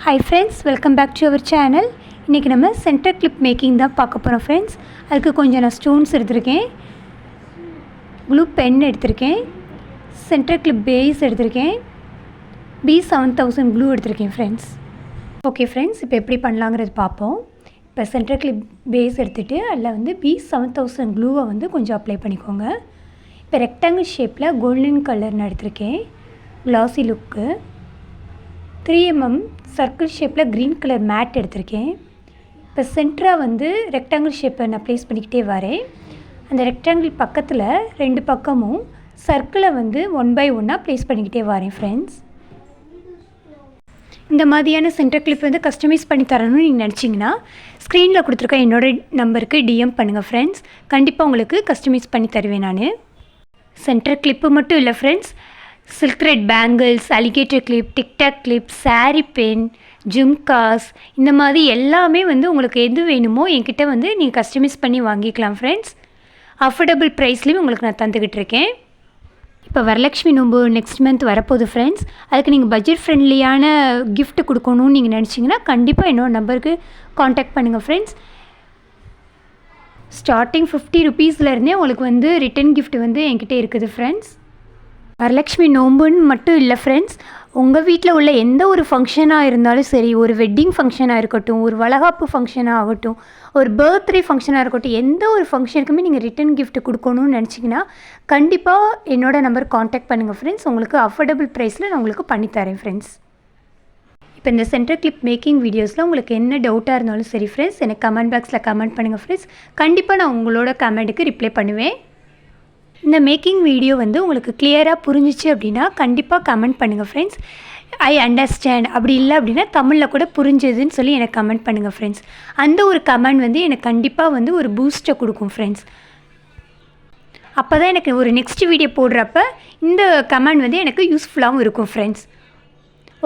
Hi friends, welcome back to our channel. இன்றைக்கி நம்ம centre clip making தான் பார்க்க போகிறோம் ஃப்ரெண்ட்ஸ். அதுக்கு கொஞ்சம் நான் ஸ்டோன்ஸ் எடுத்திருக்கேன், ப்ளூ பென் எடுத்திருக்கேன், சென்டர் கிளிப் பேஸ் எடுத்திருக்கேன், B7000 க்ளூ எடுத்திருக்கேன் ஃப்ரெண்ட்ஸ். ஓகே ஃப்ரெண்ட்ஸ், இப்போ எப்படி பண்ணலாங்கிறது பார்ப்போம். இப்போ சென்டர் கிளிப் பேஸ் எடுத்துகிட்டு அதில் வந்து B7000 க்ளூவை வந்து கொஞ்சம் அப்ளை பண்ணிக்கோங்க. இப்போ ரெக்டாங்கிள் ஷேப்பில் கோல்டன் கலர் நான் எடுத்திருக்கேன், க்ளாஸி லுக்கு. 3mm சர்க்கிள் ஷேப்பில் க்ரீன் கலர் மேட் எடுத்திருக்கேன். இப்போ சென்டராக வந்து ரெக்டாங்கிள் ஷேப்பை நான் ப்ளேஸ் பண்ணிக்கிட்டே வரேன். அந்த ரெக்டாங்கிள் பக்கத்தில் 2 பக்கமும் சர்க்கிளை வந்து 1 by 1 ப்ளேஸ் பண்ணிக்கிட்டே வரேன் ஃப்ரெண்ட்ஸ். இந்த மாதிரியான சென்டர் கிளிப் வந்து கஸ்டமைஸ் பண்ணி தரணும்னு நீங்கள் நினச்சிங்கன்னா ஸ்க்ரீனில் கொடுத்துருக்க என்னோடய நம்பருக்கு டிஎம் பண்ணுங்கள் ஃப்ரெண்ட்ஸ். கண்டிப்பாக உங்களுக்கு கஸ்டமைஸ் பண்ணி தருவேன் நான். சென்டர் கிளிப்பு மட்டும் இல்லை friends, silk thread bangles, alligator clip, tic tac clip, sari pin, jhumkas, இந்த மாதிரி எல்லாமே வந்து உங்களுக்கு எது வேணுமோ என்கிட்ட வந்து நீங்கள் கஸ்டமைஸ் பண்ணி வாங்கிக்கலாம் ஃப்ரெண்ட்ஸ். அஃபோர்டபுள் ப்ரைஸ்லேயும் உங்களுக்கு நான் தந்துக்கிட்டு இருக்கேன். இப்போ வரலட்சுமி நோம்பு நெக்ஸ்ட் மந்த் வரப்போகுது ஃப்ரெண்ட்ஸ். அதுக்கு நீங்கள் பட்ஜெட் ஃப்ரெண்ட்லியான கிஃப்ட் கொடுக்கணும்னு நீங்கள் நினச்சிங்கன்னா கண்டிப்பாக என்னோடய நம்பருக்கு காண்டாக்ட் பண்ணுங்கள் ஃப்ரெண்ட்ஸ். ஸ்டார்டிங் 50 ருபீஸ்லேருந்தே உங்களுக்கு வந்து ரிட்டன் கிஃப்ட் வந்து என்கிட்ட இருக்குது ஃப்ரெண்ட்ஸ். வரலட்சுமி நோம்புன்னு மட்டும் இல்லை ஃப்ரெண்ட்ஸ், உங்கள் வீட்டில் உள்ள எந்த ஒரு ஃபங்க்ஷனாக இருந்தாலும் சரி, ஒரு வெட்டிங் ஃபங்க்ஷனாக இருக்கட்டும், ஒரு வளகாப்பு ஃபங்க்ஷனாக ஆகட்டும், ஒரு பர்த்டே ஃபங்க்ஷனாக இருக்கட்டும், எந்த ஒரு ஃபங்க்ஷனுக்குமே நீங்கள் ரிட்டன் கிஃப்ட் கொடுக்கணும்னு நினச்சிங்கன்னா கண்டிப்பாக என்னோடய நம்பர் காண்டாக்ட் பண்ணுங்கள் ஃப்ரெண்ட்ஸ். உங்களுக்கு அஃபோர்டபுள் ப்ரைஸில் நான் உங்களுக்கு பண்ணித்தரேன் ஃப்ரெண்ட்ஸ். இப்போ இந்த சென்டர் கிளிப் மேக்கிங் வீடியோஸில் உங்களுக்கு என்ன டவுட்டாக இருந்தாலும் சரி ஃப்ரெண்ட்ஸ், எனக்கு கமெண்ட் பாக்ஸில் கமெண்ட் பண்ணுங்கள் ஃப்ரெண்ட்ஸ். கண்டிப்பாக நான் உங்களோட கமெண்ட்டுக்கு ரிப்ளை பண்ணுவேன். இந்த மேக்கிங் வீடியோ வந்து உங்களுக்கு கிளியராக புரிஞ்சிச்சு அப்படின்னா கண்டிப்பாக கமெண்ட் பண்ணுங்கள் ஃப்ரெண்ட்ஸ். ஐ அண்டர்ஸ்டாண்ட், அப்படி இல்லை அப்படின்னா தமிழில் கூட புரிஞ்சதுன்னு சொல்லி எனக்கு கமெண்ட் பண்ணுங்கள் ஃப்ரெண்ட்ஸ். அந்த ஒரு கமெண்ட் வந்து எனக்கு கண்டிப்பாக வந்து ஒரு பூஸ்ட்டை கொடுக்கும் ஃப்ரெண்ட்ஸ். அப்போ தான் எனக்கு ஒரு நெக்ஸ்ட் வீடியோ போடுறப்ப இந்த கமெண்ட் வந்து எனக்கு யூஸ்ஃபுல்லாகவும் இருக்கும் ஃப்ரெண்ட்ஸ்.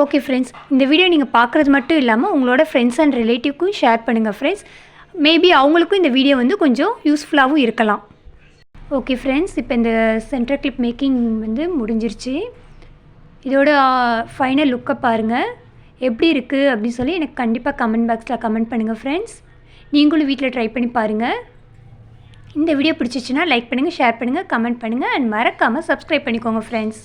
ஓகே ஃப்ரெண்ட்ஸ், இந்த வீடியோ நீங்கள் பார்க்குறது மட்டும் இல்லாமல் உங்களோட ஃப்ரெண்ட்ஸ் அண்ட் ரிலேட்டிவ்க்கும் ஷேர் பண்ணுங்கள் ஃப்ரெண்ட்ஸ். மேபி அவங்களுக்கும் இந்த வீடியோ வந்து கொஞ்சம் யூஸ்ஃபுல்லாகவும் இருக்கலாம். ஓகே ஃப்ரெண்ட்ஸ், இப்போ இந்த சென்டர் கிளிப் மேக்கிங் வந்து முடிஞ்சிருச்சு. இதோட ஃபைனல் லுக்கை பாருங்கள் எப்படி இருக்குது அப்படின்னு சொல்லி எனக்கு கண்டிப்பாக கமெண்ட் பாக்ஸில் கமெண்ட் பண்ணுங்கள் ஃப்ரெண்ட்ஸ். நீங்களும் வீட்டில் ட்ரை பண்ணி பாருங்கள். இந்த வீடியோ பிடிச்சிச்சின்னா லைக் பண்ணுங்கள், ஷேர் பண்ணுங்கள், கமெண்ட் பண்ணுங்கள் அண்ட் மறக்காமல் சப்ஸ்கிரைப் பண்ணிக்கோங்க ஃப்ரெண்ட்ஸ்.